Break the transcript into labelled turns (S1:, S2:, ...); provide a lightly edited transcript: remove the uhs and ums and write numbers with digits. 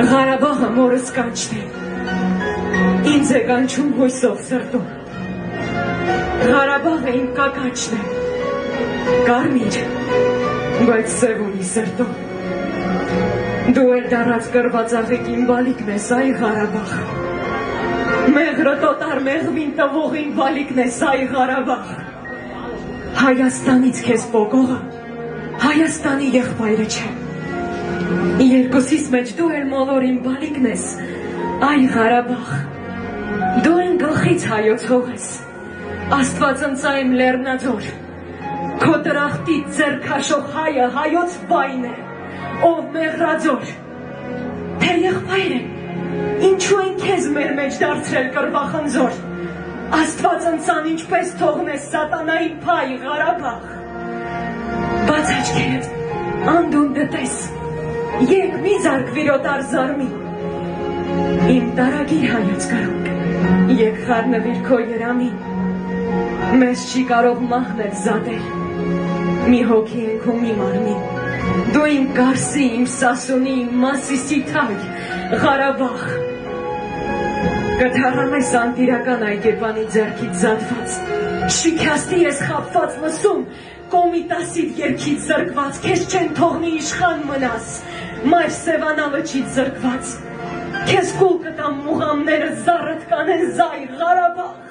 S1: Ղարաբաղը մորս կանչն է, ինձ է կանչում հույսով սրտում, Ղարաբաղը իմ կակաչն է, կարմիր, բայց սև ունի սրտում, դու էլ դարած կրված աղիք իմ բալիկն ես, այ Ղարաբաղ, մեղրը տոտար մեղվին տվող իմ բալիկն ես, այ Ղարաբաղ, Հայաստանից քեզ պոկողը, Հայաստանի եղբայրը չէ, երկուսիս մեջ դու էլ մոլոր իմ բալիկն ես, այ Ղարաբաղ, դու են գլխից հայոց հող ես, Աստված ընծա իմ լեռնաձոր, քո դրախտից ձեռ քաշող հայը հայոց վայն է, ով մեղրաձոր, թե եղբայր է, ինչու են քեզ մեր մեջ դարձրել կռվախնձոր, Աստված ընծան ինչպես թողնես սատանայի փայ Ղարաբաղ, բաց աչքերդ, անդուն դտես, եկ մի զարկվիրոտար զարմի, իմ տարագիր հայոց կարոք, եկ խառնվիր քո երամին, մեզ չի կարող մահնել զատել, մի հոգի ենք ու մի մարմին, դու իմ կարսի, իմ սասունի, իմ մասիսի թայ, Ղարաբաղ, կթառամ ես անտիրական այգեպանի ձեռքից զատված, շիքաստի ես խապված լսում, կոմիտասիդ երկից զրկված, քեզ չեն թողնի իշխան մնաս, մայր սևանավճից զրկված, քեզ կուլ կտամ մուղամները զարդ կանեն զայր Ղարաբաղ,